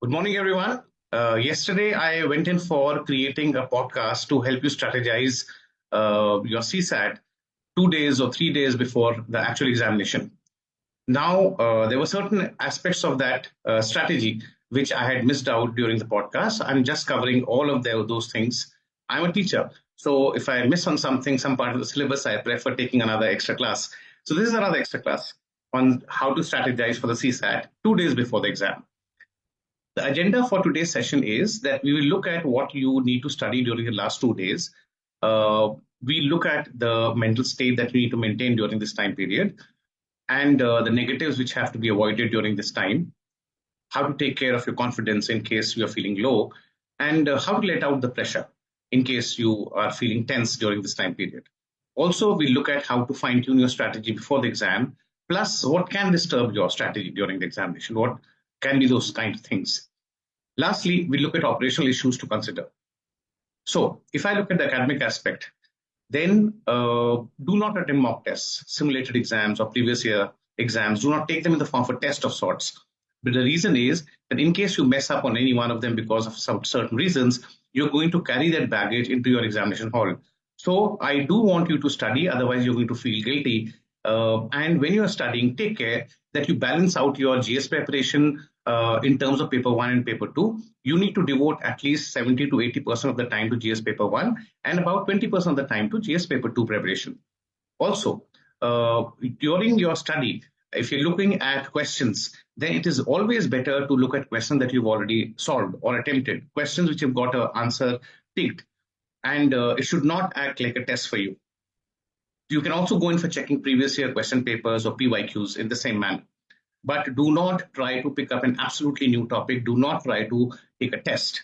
Good morning, everyone. Yesterday, I went in for creating a podcast to help you strategize your CSAT 2 days or 3 days before the actual examination. Now, there were certain aspects of that strategy which I had missed out during the podcast. I'm just covering all of those things. I'm a teacher. So if I miss on something, some part of the syllabus, I prefer taking another extra class. So this is another extra class on how to strategize for the CSAT 2 days before the exam. The agenda for today's session is that we will look at what you need to study during the last 2 days. We look at the mental state that you need to maintain during this time period and the negatives which have to be avoided during this time, how to take care of your confidence in case you are feeling low, and how to let out the pressure in case you are feeling tense during this time period. Also, we look at how to fine tune your strategy before the exam, plus what can disturb your strategy during the examination, what can be those kind of things. Lastly, we look at operational issues to consider. So, if I look at the academic aspect, then do not attempt mock tests, simulated exams, or previous year exams. Do not take them in the form of a test of sorts. But the reason is that in case you mess up on any one of them because of some certain reasons, you're going to carry that baggage into your examination hall. So I do want you to study, otherwise you're going to feel guilty. And when you're studying, take care that you balance out your GS preparation in terms of paper one and paper two. You need to devote at least 70 to 80% of the time to GS paper one and about 20% of the time to GS paper two preparation. Also, during your study, if you're looking at questions, then it is always better to look at questions that you've already solved or attempted, questions which you've got an answer ticked, and it should not act like a test for you. You can also go in for checking previous year question papers or PYQs in the same manner. But do not try to pick up an absolutely new topic. Do not try to take a test.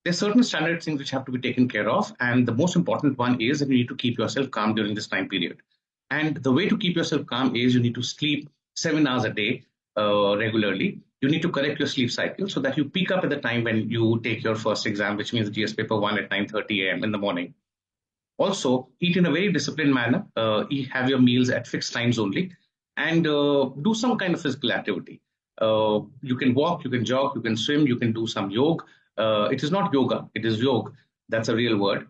There's certain standard things which have to be taken care of. And the most important one is that you need to keep yourself calm during this time period. And the way to keep yourself calm is you need to sleep 7 hours a day regularly. You need to correct your sleep cycle so that you peak up at the time when you take your first exam, which means GS paper 1 at 9:30 a.m. in the morning. Also, eat in a very disciplined manner. Have your meals at fixed times only, and do some kind of physical activity. You can walk, you can jog, you can swim, you can do some yoga. It is not yoga, it is yoga. That's a real word.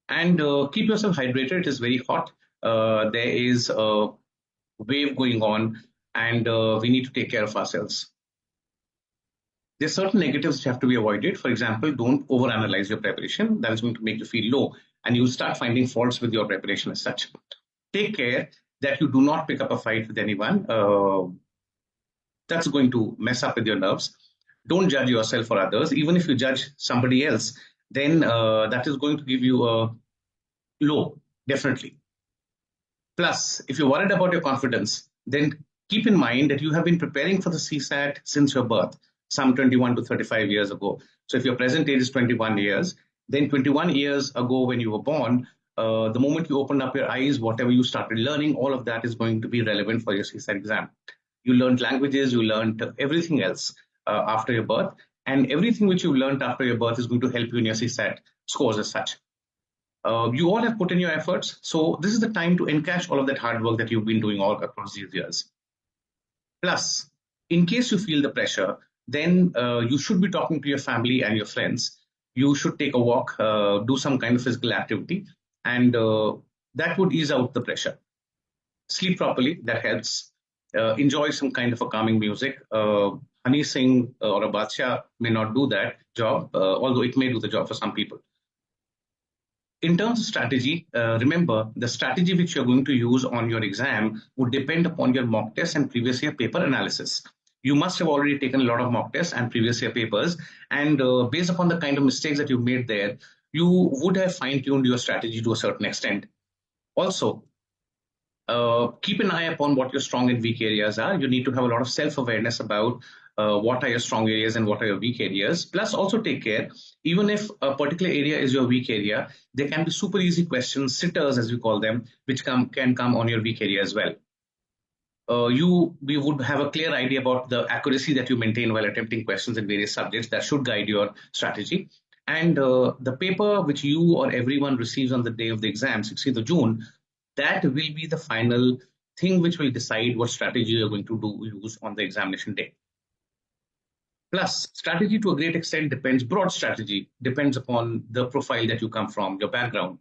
And keep yourself hydrated. It is very hot. There is a wave going on, and we need to take care of ourselves. There's certain negatives which have to be avoided. For example, don't overanalyze your preparation. That is going to make you feel low, and you'll start finding faults with your preparation as such. Take care that you do not pick up a fight with anyone. That's going to mess up with your nerves. Don't judge yourself or others. Even if you judge somebody else, then that is going to give you a low, definitely. Plus, if you're worried about your confidence, then keep in mind that you have been preparing for the CSAT since your birth, some 21 to 35 years ago. So if your present age is 21 years, then 21 years ago when you were born, the moment you opened up your eyes, whatever you started learning, all of that is going to be relevant for your CSAT exam. You learned languages, you learned everything else after your birth, and everything which you learned after your birth is going to help you in your CSAT scores as such. You all have put in your efforts, so this is the time to encash all of that hard work that you've been doing all across these years. Plus, in case you feel the pressure, then you should be talking to your family and your friends. You should take a walk, do some kind of physical activity, and that would ease out the pressure. Sleep properly, that helps. Enjoy some kind of a calming music. Honey Singh or a Badshah may not do that job, although it may do the job for some people. In terms of strategy, remember the strategy which you're going to use on your exam would depend upon your mock test and previous year paper analysis. You must have already taken a lot of mock tests and previous year papers, and based upon the kind of mistakes that you've made there, you would have fine-tuned your strategy to a certain extent. Also, keep an eye upon what your strong and weak areas are. You need to have a lot of self-awareness about what are your strong areas and what are your weak areas. Plus, also take care, even if a particular area is your weak area, there can be super easy questions, sitters as we call them, which can come on your weak area as well. We would have a clear idea about the accuracy that you maintain while attempting questions in various subjects that should guide your strategy. And the paper which you or everyone receives on the day of the exam, 16th of June, that will be the final thing which will decide what strategy you're going to use on the examination day. Plus, strategy to a great extent depends, broad strategy depends upon the profile that you come from, your background.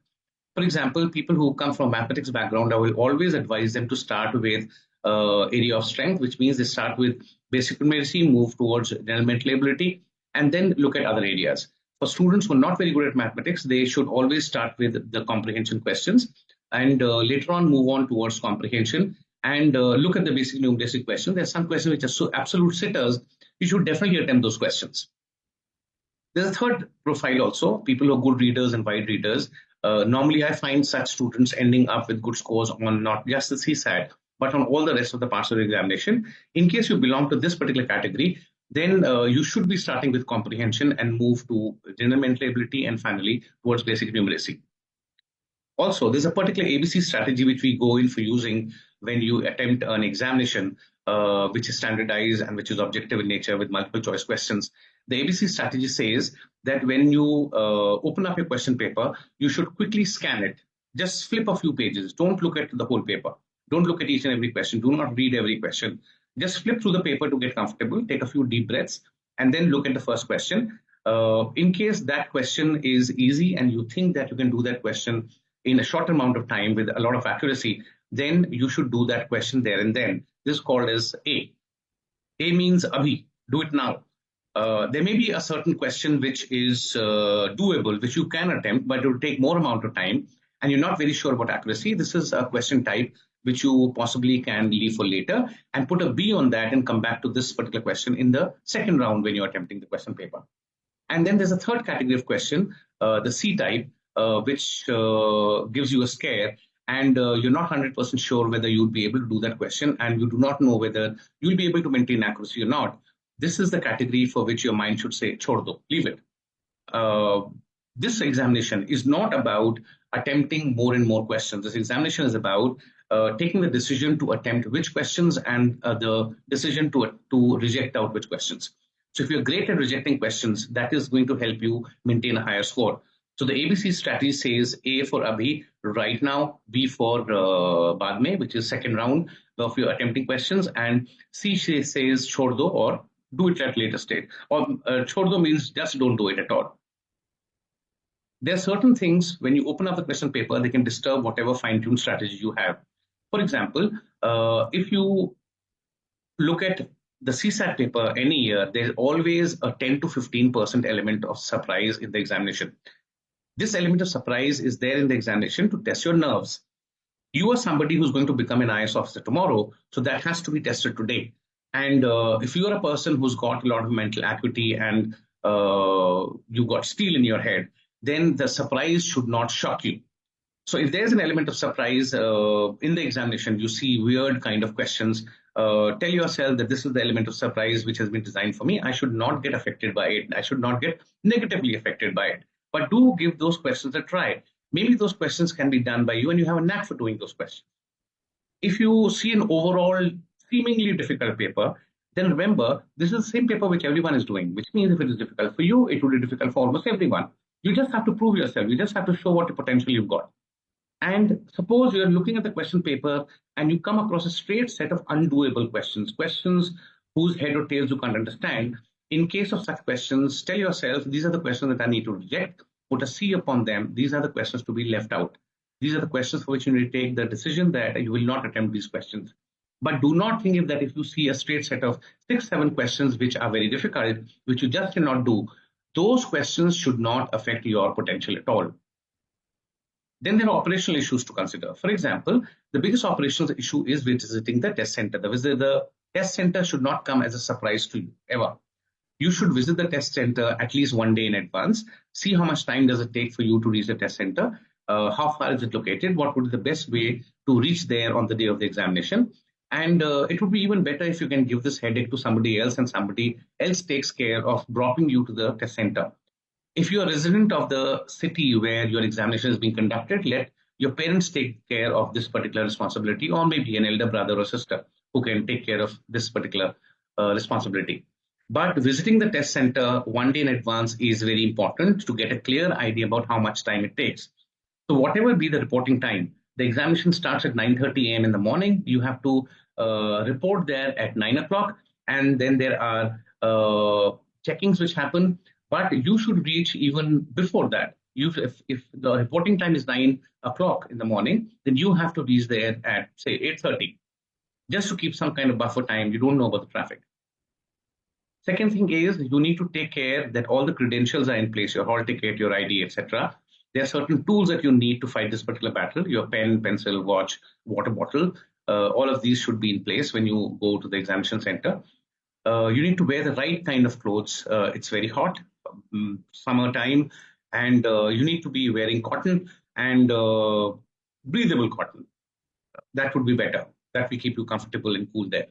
For example, people who come from mathematics background, I will always advise them to start with area of strength, which means they start with basic numeracy, move towards general mental ability, and then look at other areas. For students who are not very good at mathematics, they should always start with the comprehension questions and later on move on towards comprehension and look at the basic numeracy questions. There's some questions which are so absolute sitters, you should definitely attempt those questions. There's a third profile also, people who are good readers and wide readers. Normally, I find such students ending up with good scores on not just the CSAT, but on all the rest of the parts of the examination. In case you belong to this particular category, then you should be starting with comprehension and move to general mental ability and finally towards basic numeracy. Also, there's a particular ABC strategy which we go in for using when you attempt an examination, which is standardized and which is objective in nature with multiple choice questions. The ABC strategy says that when you open up your question paper, you should quickly scan it. Just flip a few pages. Don't look at the whole paper. Don't look at each and every question. Do not read every question. Just flip through the paper to get comfortable. Take a few deep breaths and then look at the first question. In case that question is easy and you think that you can do that question in a short amount of time with a lot of accuracy, then you should do that question there and then. This is called as A. A means abhi, do it now. There may be a certain question which is doable, which you can attempt, but it will take more amount of time, and you're not very sure about accuracy. This is a question type which you possibly can leave for later and put a B on that and come back to this particular question in the second round when you're attempting the question paper. And then there's a third category of question, the C type, which gives you a scare and you're not 100% sure whether you'll be able to do that question and you do not know whether you'll be able to maintain accuracy or not. This is the category for which your mind should say, chhod do, leave it. This examination is not about attempting more and more questions. This examination is about taking the decision to attempt which questions and the decision to reject out which questions. So if you're great at rejecting questions, that is going to help you maintain a higher score. So the ABC strategy says A for Abhi right now, B for Baad mein, which is second round of your attempting questions, and C says chhod do or do it at later stage. Or chhod do means just don't do it at all. There are certain things when you open up the question paper, they can disturb whatever fine-tuned strategy you have. For example, if you look at the CSAT paper any year, there's always a 10 to 15% element of surprise in the examination. This element of surprise is there in the examination to test your nerves. You are somebody who's going to become an IAS officer tomorrow, so that has to be tested today. And if you are a person who's got a lot of mental acuity and you got steel in your head, then the surprise should not shock you. So if there's an element of surprise in the examination, you see weird kind of questions, tell yourself that this is the element of surprise which has been designed for me. I should not get affected by it. I should not get negatively affected by it. But do give those questions a try. Maybe those questions can be done by you and you have a knack for doing those questions. If you see an overall seemingly difficult paper, then remember, this is the same paper which everyone is doing, which means if it is difficult for you, it will be difficult for almost everyone. You just have to prove yourself. You just have to show what potential you've got. And suppose you're looking at the question paper and you come across a straight set of undoable questions, questions whose head or tails you can't understand. In case of such questions, tell yourself, these are the questions that I need to reject, put a C upon them. These are the questions to be left out. These are the questions for which you need to take the decision that you will not attempt these questions. But do not think that if you see a straight set of 6-7 questions which are very difficult, which you just cannot do, those questions should not affect your potential at all. Then there are operational issues to consider. For example, the biggest operational issue is visiting the test center. The test center should not come as a surprise to you, ever. You should visit the test center at least one day in advance. See how much time does it take for you to reach the test center. How far is it located? What would be the best way to reach there on the day of the examination? And it would be even better if you can give this headache to somebody else and somebody else takes care of dropping you to the test center. If you're a resident of the city where your examination is being conducted, let your parents take care of this particular responsibility, or maybe an elder brother or sister who can take care of this particular responsibility. But visiting the test center one day in advance is very important to get a clear idea about how much time it takes. So whatever be the reporting time, the examination starts at 9:30 a.m. in the morning. You have to report there at 9 o'clock. And then there are checkings which happen, but you should reach even before that. If the reporting time is 9 o'clock in the morning, then you have to reach there at say 8:30, just to keep some kind of buffer time. You don't know about the traffic. Second thing is you need to take care that all the credentials are in place, your hall ticket, your ID, etc. There are certain tools that you need to fight this particular battle, your pen, pencil, watch, water bottle. All of these should be in place when you go to the examination center. You need to wear the right kind of clothes. It's very hot, summertime, and you need to be wearing cotton and breathable cotton. That would be better. That will keep you comfortable and cool there.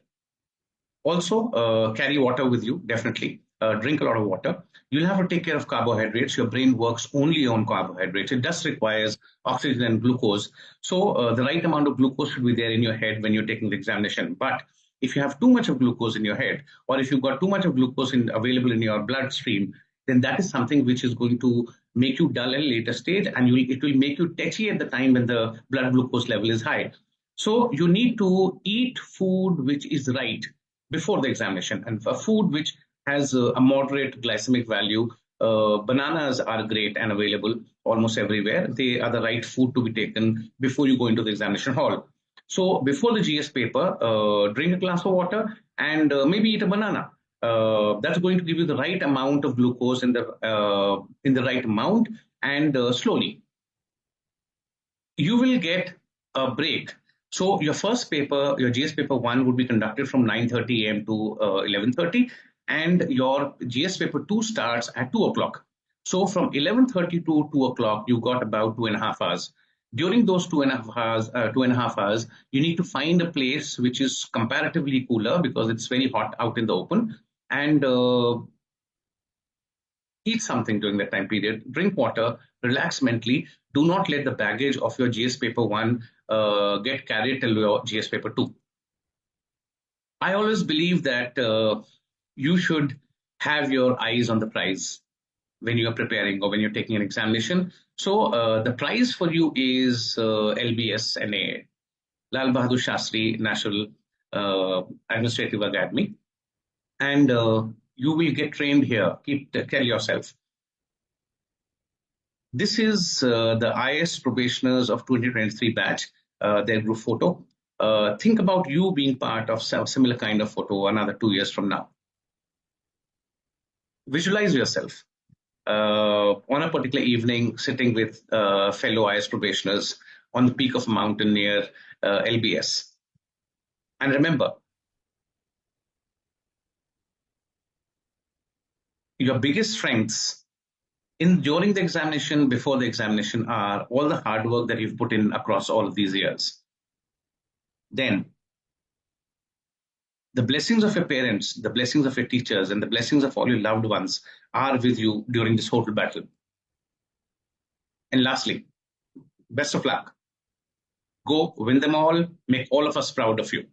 Also, carry water with you, definitely. Drink a lot of water. You'll have to take care of carbohydrates. Your brain works only on carbohydrates. It just requires oxygen and glucose. So the right amount of glucose should be there in your head when you're taking the examination. But if you have too much of glucose in your head, or if you've got too much of glucose available in your bloodstream, then that is something which is going to make you dull at a later stage, and it will make you tetchy at the time when the blood glucose level is high. So you need to eat food which is right before the examination, and for food which has a moderate glycemic value. Bananas are great and available almost everywhere. They are the right food to be taken before you go into the examination hall. So before the GS paper, drink a glass of water and maybe eat a banana. That's going to give you the right amount of glucose in the right amount, and slowly. You will get a break. So your first paper, your GS paper 1 would be conducted from 9:30 a.m. to 11:30, and your GS paper 2 starts at 2 o'clock. So from 11:30 to 2 o'clock, you got about 2.5 hours. During those 2.5 hours, you need to find a place which is comparatively cooler because it's very hot out in the open, and eat something during that time period, drink water, relax mentally. Do not let the baggage of your GS paper 1 get carried till your GS paper 2. I always believe that you should have your eyes on the prize when you are preparing or when you're taking an examination. So the prize for you is LBS NA, Lal Bahadur Shastri National Administrative Academy. And you will get trained here. Tell yourself. This is the IAS probationers of 2023 batch, their group photo. Think about you being part of some similar kind of photo another 2 years from now. Visualize yourself on a particular evening sitting with fellow IAS probationers on the peak of a mountain near LBS. And remember, your biggest strengths during the examination, before the examination, are all the hard work that you've put in across all of these years. Then, the blessings of your parents, the blessings of your teachers, and the blessings of all your loved ones are with you during this whole battle. And lastly, best of luck. Go win them all. Make all of us proud of you.